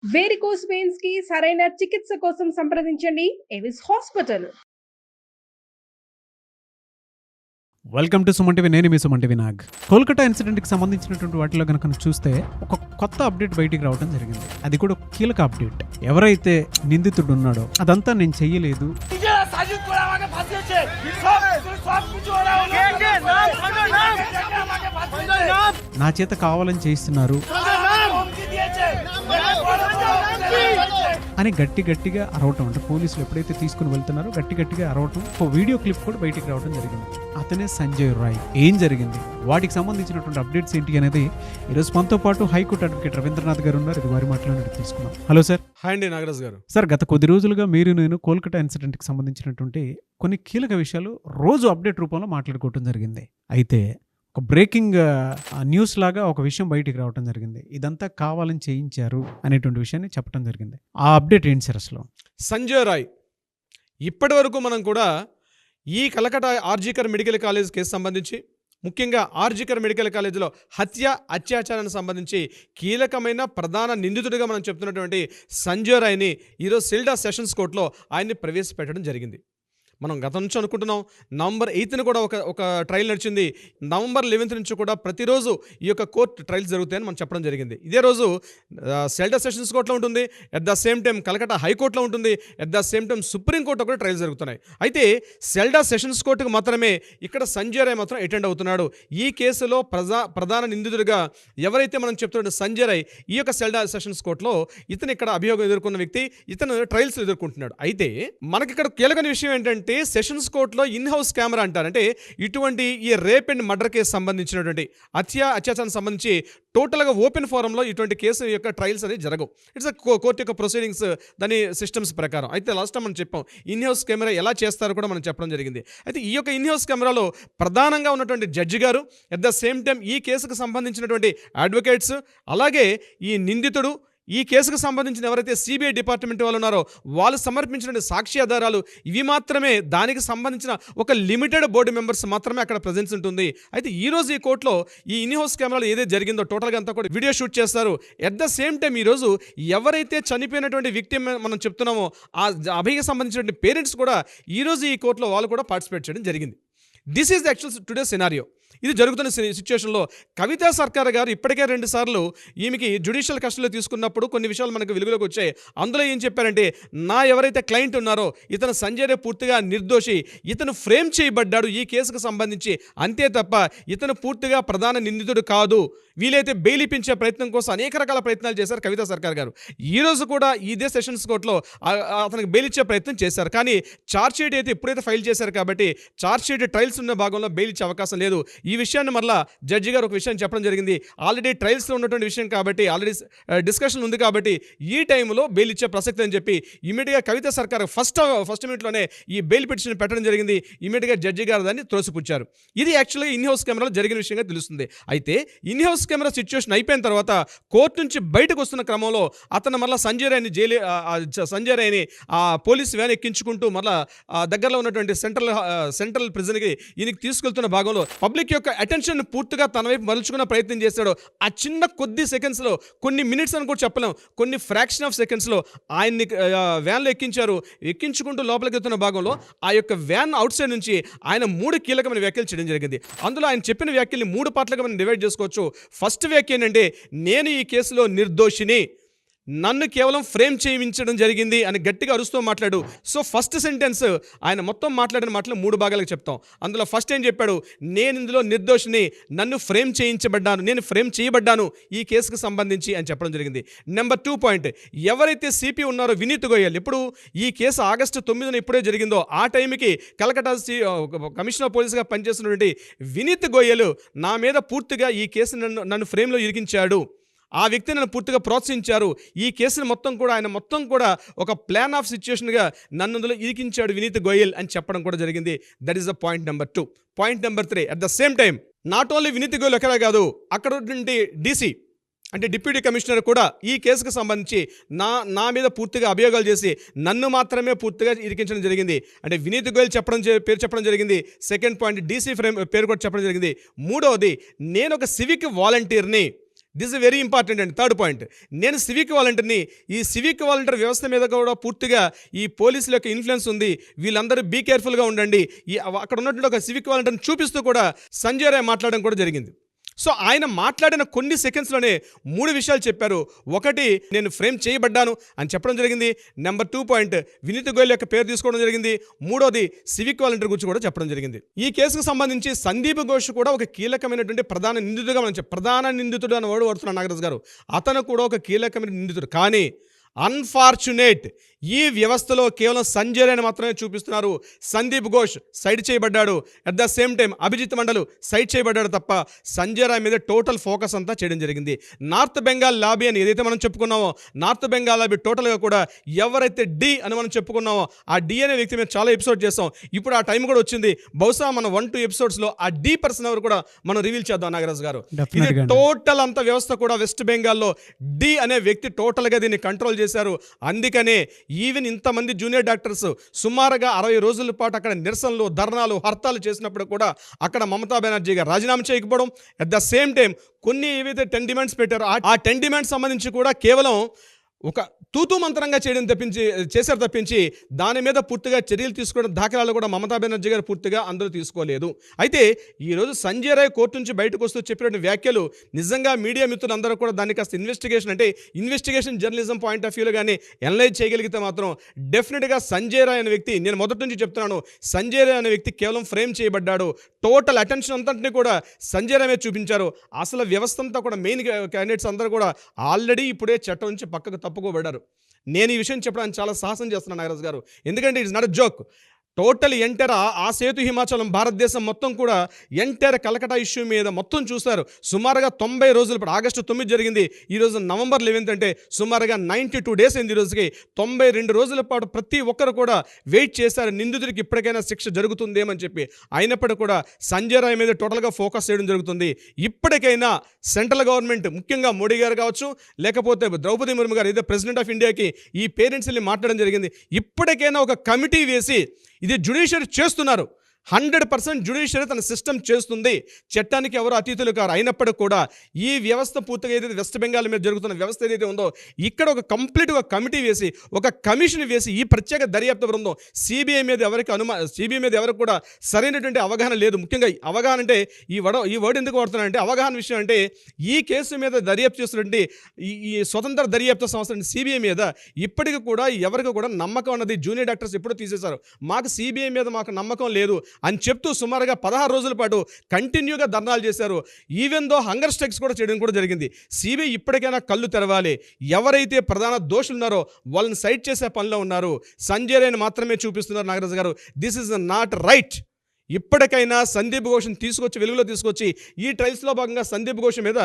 Varicose veins కి సరైన చికిత్స కోసం సంప్రదించండి Avis hospital. Welcome to Suman TV. నేను మీ సుమన్ టీవీ నాగ్. కోల్కతా ఇన్సిడెంట్కి సంబంధించినటువంటి వాటిలో కనుక చూస్తే ఒక కొత్త అప్డేట్ బయటికి రావడం జరిగింది. అది కూడా ఒక కీలక అప్డేట్. ఎవరైతే నిందితుడు ఉన్నాడో అదంతా నేను చెయ్యలేదు, నా చేత కావాలని చేయిస్తున్నారు అని గట్టిగా అరవటం, అంటే పోలీసులు ఎప్పుడైతే తీసుకుని వెళ్తున్నారో గట్టిగా అరవటం, ఒక వీడియో క్లిప్ కూడా బయటికి రావడం జరిగింది. అతనే సంజయ్ రాయ్. ఏం జరిగింది, వాటికి సంబంధించినటువంటి అప్డేట్స్ ఏంటి అనేది ఈరోజు మనతో పాటు హైకోర్టు అడ్వకేట్ రవీంద్రనాథ్ గారు ఉన్నారు. ఇది వారి మాట్లాడి తీసుకున్నాం. Hello sir. హాయ్ అండి నాగరాజ్ గారు. సార్, గత కొద్ది రోజులుగా నేను కోల్కతా ఇన్సిడెంట్కి సంబంధించినటువంటి కొన్ని కీలక విషయాలు రోజు అప్డేట్ రూపంలో మాట్లాడుకోవడం జరిగింది. అయితే ఒక బ్రేకింగ్ న్యూస్ లాగా ఒక విషయం బయటికి రావడం జరిగింది. ఇదంతా కావాలని చేయించారు అనేటువంటి విషయాన్ని చెప్పడం జరిగింది. ఆ అప్డేట్ ఏంటి సార్ అసలు? సంజయ్ రాయ్, ఇప్పటి వరకు మనం కూడా ఈ Kolkata RG Kar medical college case సంబంధించి, ముఖ్యంగా ఆర్జీకర్ మెడికల్ కాలేజీలో అత్యాచారానికి సంబంధించి కీలకమైన ప్రధాన నిందితుడిగా మనం చెప్తున్నటువంటి సంజయ్ రాయ్ని ఈరోజు సిల్డా సెషన్స్ కోర్టులో ఆయన్ని ప్రవేశపెట్టడం జరిగింది. మనం గతం నుంచి అనుకుంటున్నాం, నవంబర్ 8న కూడా ఒక ట్రయల్ నడిచింది. నవంబర్ 11th నుంచి కూడా ప్రతిరోజు ఈ యొక్క కోర్టు ట్రయల్స్ జరుగుతాయని మనం చెప్పడం జరిగింది. ఇదే రోజు సెల్డా సెషన్స్ కోర్టులో ఉంటుంది, at the same time Kolkata హైకోర్టులో ఉంటుంది, ఎట్ ద సేమ్ టైం సుప్రీంకోర్టులో కూడా ట్రయల్స్ జరుగుతున్నాయి. అయితే సెల్డా సెషన్స్ కోర్టుకు మాత్రమే ఇక్కడ సంజయ్ రాయ్ మాత్రం అటెండ్ అవుతున్నాడు. ఈ కేసులో ప్రధాన నిందితుడిగా ఎవరైతే మనం చెప్తున్నాడు సంజయ్ రాయ్, ఈ యొక్క సెల్డా సెషన్స్ కోర్టులో ఇతను ఇక్కడ అభియోగం ఎదుర్కొన్న వ్యక్తి, ఇతను ట్రయల్స్ ఎదుర్కొంటున్నాడు. అయితే మనకి ఇక్కడ కీలకమైన విషయం ఏంటంటే, సెషన్స్ కోర్టులో ఇన్ హౌస్ కెమెరా అంటారు. అంటే ఇటువంటి ఈ రేప్ అండ్ మర్డర్ కేసు సంబంధించినటువంటి అత్యాచారానికి సంబంధించి టోటల్గా ఓపెన్ ఫోరంలో ఇటువంటి కేసు యొక్క ట్రయల్స్ అనేది జరగవు. ఇట్స్ కోర్టు యొక్క ప్రొసీడింగ్స్, దాని సిస్టమ్స్ ప్రకారం. అయితే లాస్ట్ టైం మనం చెప్పాం ఇన్ హౌస్ కెమెరా ఎలా చేస్తారో కూడా మనం చెప్పడం జరిగింది. అయితే ఈ యొక్క ఇన్ హౌస్ కెమెరాలో ప్రధానంగా ఉన్నటువంటి జడ్జి గారు, ఎట్ ద సేమ్ టైం ఈ కేసుకు సంబంధించినటువంటి అడ్వకేట్స్, అలాగే ఈ నిందితుడు, ఈ కేసుకు సంబంధించిన ఎవరైతే సిబిఐ డిపార్ట్మెంట్ వాళ్ళు ఉన్నారో వాళ్ళు సమర్పించిన సాక్షి ఆధారాలు, ఇవి మాత్రమే, దానికి సంబంధించిన ఒక లిమిటెడ్ బోర్డు మెంబర్స్ మాత్రమే అక్కడ ప్రెజెన్స్ ఉంటుంది. అయితే ఈరోజు ఈ కోర్టులో ఈ ఇన్ హౌస్ కెమెరాలో ఏదైతే జరిగిందో టోటల్గా అంతా కూడా వీడియో షూట్ చేస్తారు. ఎట్ ద సేమ్ టైం ఈరోజు ఎవరైతే చనిపోయినటువంటి విక్టిమ్ మనం చెప్తున్నామో ఆ అభికి సంబంధించినటువంటి పేరెంట్స్ కూడా ఈరోజు ఈ కోర్టులో వాళ్ళు కూడా పార్టిసిపేట్ చేయడం జరిగింది. This is actual today scenario. ఇది జరుగుతున్న సిచ్యువేషన్లో కవితా సర్కార్ గారు ఇప్పటికే 2 సార్లు ఈమెకి జ్యుడిషియల్ కస్టడీలో తీసుకున్నప్పుడు కొన్ని విషయాలు మనకు వెలుగులోకి వచ్చాయి. అందులో ఏం చెప్పారంటే, ఎవరైతే క్లయింట్ ఉన్నారో ఇతను సంజయ్ రాయ్ పూర్తిగా నిర్దోషి, ఇతను ఫ్రేమ్ చేయబడ్డాడు ఈ కేసుకు సంబంధించి, అంతే తప్ప ఇతను పూర్తిగా ప్రధాన నిందితుడు కాదు. వీలైతే బెయిల్ ఇప్పించే ప్రయత్నం కోసం అనేక రకాల ప్రయత్నాలు చేశారు కవితా సర్కార్ గారు. ఈరోజు కూడా ఇదే సెషన్స్ కోర్టులో అతనికి బెయిల్ ఇచ్చే ప్రయత్నం చేశారు. కానీ ఛార్జ్ షీట్ అయితే ఎప్పుడైతే ఫైల్ చేశారు కాబట్టి ఛార్జ్ షీట్ ట్రయల్స్ ఉన్న భాగంలో బెయిల్ ఇచ్చే అవకాశం లేదు. ఈ విషయాన్ని మళ్ళీ జడ్జి గారు ఒక విషయం చెప్పడం జరిగింది. ఆల్రెడీ ట్రయల్స్లో ఉన్నటువంటి విషయం కాబట్టి, ఆల్రెడీ డిస్కషన్ ఉంది కాబట్టి ఈ టైంలో బెయిల్ ఇచ్చే ప్రసక్తి అని చెప్పి ఇమీడియట్గా కవితా సర్కార్ ఫస్ట్ మినిట్లోనే ఈ బెయిల్ పిటిషన్ పెట్టడం జరిగింది. ఇమీడియట్గా జడ్జి గారు దాన్ని త్రోసిపుచ్చారు. ఇది యాక్చువల్గా ఇన్ హౌస్ కెమెరాలో జరిగిన విషయంగా తెలుస్తుంది. అయితే ఇన్ హౌస్ కెమెరా సిచ్యువేషన్ అయిపోయిన తర్వాత కోర్టు నుంచి బయటకు వస్తున్న క్రమంలో అతను మళ్ళీ సంజయ్ రాయ్ని ఆ పోలీసు వ్యాన్ ఎక్కించుకుంటూ మళ్ళీ దగ్గరలో ఉన్నటువంటి సెంట్రల్ ప్రిజన్కి ఈయనకి తీసుకెళ్తున్న భాగంలో పబ్లిక్ యొక్క అటెన్షన్ పూర్తిగా తన వైపు మలుచుకున్న ప్రయత్నం చేశాడు. ఆ చిన్న కొద్ది సెకండ్స్లో, కొన్ని మినిట్స్ అని కూడా చెప్పలేం, కొన్ని ఫ్రాక్షన్ ఆఫ్ సెకండ్స్లో ఆయన్ని వ్యాన్లో ఎక్కించుకుంటూ లోపలికి వెళ్తున్న భాగంలో ఆ యొక్క వ్యాన్ అవుట్ సైడ్ నుంచి ఆయన 3 కీలకమైన వ్యాఖ్యలు చేయడం జరిగింది. అందులో ఆయన చెప్పిన వ్యాఖ్యల్ని 3 పార్ట్లుగా మనం డివైడ్ చేసుకోవచ్చు. ఫస్ట్ వ్యాఖ్య ఏంటంటే, నేను ఈ కేసులో నిర్దోషిని, నన్ను కేవలం ఫ్రేమ్ చేయించడం జరిగింది అని గట్టిగా అరుస్తూ మాట్లాడు. సో ఫస్ట్ సెంటెన్స్ ఆయన మొత్తం మాట్లాడిన మాటలు 3 భాగాలకు చెప్తాం. అందులో ఫస్ట్ ఏం చెప్పాడు, నేను ఇందులో నిర్దోషిని, నన్ను ఫ్రేమ్ చేయబడ్డాను ఈ కేసుకు సంబంధించి అని చెప్పడం జరిగింది. నెంబర్ 2 పాయింట్, ఎవరైతే సిపి ఉన్నారో వినీత్ గోయల్, ఇప్పుడు ఈ కేసు ఆగస్టు 9న ఇప్పుడే జరిగిందో ఆ టైంకి కలకటా కమిషనర్ పోలీసుగా పనిచేస్తున్నటువంటి వినీత్ గోయల్ నా మీద పూర్తిగా ఈ కేసు నన్ను ఫ్రేమ్లో ఇరికించాడు, ఆ వ్యక్తి నన్ను పూర్తిగా ప్రోత్సహించారు, ఈ కేసును మొత్తం కూడా ఒక ప్లాన్ ఆఫ్ సిచ్యువేషన్గా నన్ను అందులో ఇరికించాడు వినీత్ గోయల్ అని చెప్పడం కూడా జరిగింది. That is the point number 2. Point number 3, at the same time not only Vineet Goyal ఎక్కడే కాదు, అక్కడ ఉన్నటువంటి డీసీ అంటే డిప్యూటీ కమిషనర్ కూడా ఈ కేసుకు సంబంధించి నా మీద పూర్తిగా అభియోగాలు చేసి నన్ను మాత్రమే పూర్తిగా ఇరికించడం జరిగింది. అంటే వినీత్ గోయల్ పేరు చెప్పడం జరిగింది. సెకండ్ పాయింట్, డీసీ పేరు కూడా చెప్పడం జరిగింది. మూడవది, నేను ఒక సివిక్ వాలంటీర్ని, దిస్ ఇస్ వెరీ ఇంపార్టెంట్ అండి. థర్డ్ పాయింట్, నేను సివిక్ వాలంటీర్ని. ఈ సివిక్ వాలంటీర్ వ్యవస్థ మీద కూడా పూర్తిగా ఈ పోలీసుల యొక్క ఇన్ఫ్లుయెన్స్ ఉంది. వీళ్ళందరూ బీ కేర్ఫుల్గా ఉండండి. అక్కడ ఉన్నటువంటి ఒక సివిక్ వాలంటీర్ని చూపిస్తూ కూడా సంజయ్ రాయ్ మాట్లాడడం కూడా జరిగింది. సో ఆయన మాట్లాడిన కొన్ని సెకండ్స్లోనే 3 విషయాలు చెప్పారు. ఒకటి, నేను ఫ్రేమ్ చేయబడ్డాను అని చెప్పడం జరిగింది. నెంబర్ 2 పాయింట్, వినీత్ గోయల్ యొక్క పేరు తీసుకోవడం జరిగింది. మూడోది, సివిక్ వాలంటీర్ గురించి కూడా చెప్పడం జరిగింది. ఈ కేసుకు సంబంధించి సందీప్ ఘోష్ కూడా ఒక కీలకమైనటువంటి ప్రధాన నిందితుడిగా మనం ప్రధాన నిందితుడు అని వాడుతున్నాడు నాగరాజు గారు. అతను కూడా ఒక కీలకమైన నిందితుడు. కానీ అన్ఫార్చునేట్, ఈ వ్యవస్థలో కేవలం సంజయ్ రాయ్ని మాత్రమే చూపిస్తున్నారు. సందీప్ ఘోష్ సైడ్ చేయబడ్డాడు. At the same time Abhijit Mandal side చేయబడ్డాడు తప్ప సంజయ్ రాయ్ మీద టోటల్ ఫోకస్ అంతా చేయడం జరిగింది. నార్త్ బెంగాల్ లాబీ అని ఏదైతే మనం చెప్పుకున్నామో, నార్త్ బెంగాల్ లాబీ టోటల్గా కూడా ఎవరైతే డి అని మనం చెప్పుకున్నామో ఆ డి అనే వ్యక్తి మీద చాలా ఎపిసోడ్ చేస్తాం. ఇప్పుడు ఆ టైం కూడా వచ్చింది. బహుశా మన 1-2 ఎపిసోడ్స్లో ఆ డి పర్సన్ ఎవరు కూడా మనం రివీల్ చేద్దాం నాగరాజు గారు. ఇది టోటల్ అంత వ్యవస్థ కూడా వెస్ట్ బెంగాల్లో డి అనే వ్యక్తి టోటల్గా దీన్ని కంట్రోల్ చేశారు. అందుకనే ఈవెన్ ఇంతమంది జూనియర్ డాక్టర్స్ సుమారుగా 60 రోజుల పాటు అక్కడ నిరసనలు, ధర్నాలు, హర్తాలు చేసినప్పుడు కూడా అక్కడ మమతా బెనర్జీ గారు రాజీనామా చేయకపోవడం, అట్ ద సేమ్ టైం కొన్ని ఏవైతే 10 డిమాండ్స్ పెట్టారో ఆ 10 డిమాండ్స్ సంబంధించి కూడా కేవలం ఒక తూతూ మంత్రంగా చేశారు తప్పించి దాని మీద పూర్తిగా చర్యలు తీసుకోవడం దాఖలాలు కూడా మమతా బెనర్జీ గారు పూర్తిగా అందరూ తీసుకోలేదు. అయితే ఈరోజు సంజయ్ రాయ్ కోర్టు నుంచి బయటకు వస్తూ చెప్పినటువంటి వ్యాఖ్యలు నిజంగా మీడియా మిత్రులందరూ కూడా దాన్ని కాస్త ఇన్వెస్టిగేషన్ జర్నలిజం పాయింట్ ఆఫ్ వ్యూలో కానీ అనలైజ్ చేయగలిగితే మాత్రం డెఫినెట్గా సంజయ్ రాయ్ అనే వ్యక్తి, నేను మొదటి నుంచి చెప్తున్నాను, సంజయ్ రాయ్ అనే వ్యక్తి కేవలం ఫ్రేమ్ చేయబడ్డాడు. టోటల్ అటెన్షన్ అంతటిని కూడా సంజయ్ రాయ్ మీద చూపించారు. అసలు వ్యవస్థ అంతా కూడా మెయిన్ క్యాండిడేట్స్ అందరూ కూడా ఆల్రెడీ ఇప్పుడే చట్టం నుంచి పక్కకు తప్పుకోబడ్డారు. నేను ఈ విషయం చెప్పడానికి చాలా సాహసం చేస్తున్నాను నాగరాజు గారు. ఎందుకంటే it's not a joke. Total entire ఆ సేతు హిమాచలం భారతదేశం మొత్తం కూడా ఎంటైర్ కలకటా ఇష్యూ మీద మొత్తం చూస్తారు. సుమారుగా 90 రోజుల పాటు, ఆగస్టు 9 జరిగింది, ఈరోజు నవంబర్ 11 అంటే సుమారుగా 92 డేస్ అయింది. ఈ రోజుకి 92 రోజుల పాటు ప్రతి ఒక్కరు కూడా వెయిట్ చేశారు నిందితుడికి ఇప్పటికైనా శిక్ష జరుగుతుందేమని చెప్పి. అయినప్పటికీ కూడా సంజయ్ రాయ్ మీద టోటల్గా ఫోకస్ చేయడం జరుగుతుంది. ఇప్పటికైనా సెంట్రల్ గవర్నమెంట్, ముఖ్యంగా మోడీ గారు కావచ్చు, లేకపోతే ద్రౌపది ముర్ము గారు, ఏదో ప్రెసిడెంట్ ఆఫ్ ఇండియాకి ఈ పేరెంట్స్ వెళ్ళి మాట్లాడడం జరిగింది. ఇప్పటికైనా ఒక కమిటీ వేసి ఇది జ్యుడిషియరీ చేస్తున్నారు. 100% జ్యుడిషియరీ తన సిస్టమ్ చేస్తుంది. చట్టానికి ఎవరు అతీతులు కారు. అయినప్పటికీ కూడా ఈ వ్యవస్థ పూర్తిగా ఏదైతే వెస్ట్ బెంగాల్ మీద జరుగుతున్న వ్యవస్థ ఏదైతే ఉందో, ఇక్కడ ఒక కంప్లీట్గా కమిటీ వేసి, ఒక కమిషన్ వేసి, ఈ ప్రత్యేక దర్యాప్తు బృందం సిబిఐ మీద ఎవరికి కూడా సరైనటువంటి అవగాహన లేదు. ముఖ్యంగా అవగాహన అంటే ఈ వర్డ్ ఎందుకు వాడుతున్నానంటే, అవగాహన విషయం అంటే ఈ కేసు మీద దర్యాప్తు చేస్తున్నటువంటి ఈ స్వతంత్ర దర్యాప్తు సంస్థ సిబిఐ మీద ఇప్పటికీ కూడా ఎవరికి కూడా నమ్మకం అన్నది జూనియర్ డాక్టర్స్ ఎప్పుడూ తీసేశారు. మాకు సిబిఐ మీద మాకు నమ్మకం లేదు అని చెప్తూ సుమారుగా 16 రోజుల పాటు కంటిన్యూగా ధర్నాలు చేశారు. ఈవెన్ దో హంగర్ స్ట్రైక్స్ కూడా చేయడం కూడా జరిగింది. సిబిఐ ఇప్పటికైనా కళ్ళు తెరవాలి. ఎవరైతే ప్రధాన దోషులు ఉన్నారో వాళ్ళని సైడ్ చేసే పనిలో ఉన్నారు. సంజయ్ రాయ్ని మాత్రమే చూపిస్తున్నారు నాగరాజు గారు. This is not right. ఇప్పటికైనా సందీప్ ఘోష్ని వెలుగులో తీసుకొచ్చి ఈ ట్రయల్స్లో భాగంగా సందీప్ ఘోష్ మీద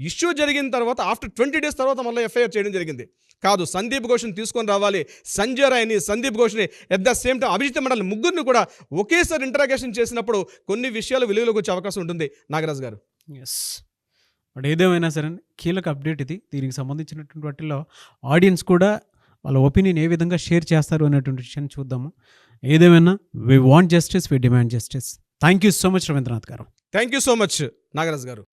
ఇష్యూ జరిగిన తర్వాత ఆఫ్టర్ 20 డేస్ తర్వాత మళ్ళీ ఎఫ్ఐఆర్ చేయడం జరిగింది. కాదు, సందీప్ ఘోష్ని తీసుకొని రావాలి. సంజయ్ రాయ్ని, సందీప్ ఘోష్ని, at the same time Abhijit Mandal, ముగ్గురిని కూడా ఒకేసారి ఇంటరాగేషన్ చేసినప్పుడు కొన్ని విషయాలు వెలుగులోకి వచ్చే అవకాశం ఉంటుంది నాగరాజు గారు. ఎస్, బట్ ఏదేమైనా సరే కీలక అప్డేట్ ఇది. దీనికి సంబంధించినటువంటి వాటిల్లో ఆడియన్స్ కూడా వాళ్ళ ఒపీనియన్ ఏ విధంగా షేర్ చేస్తారు అనేటువంటి విషయాన్ని చూద్దాము. ఏదేమైనా we want justice, we demand justice. Thank you so much Ravindranath garu. Thank you so much Nagaraju గారు.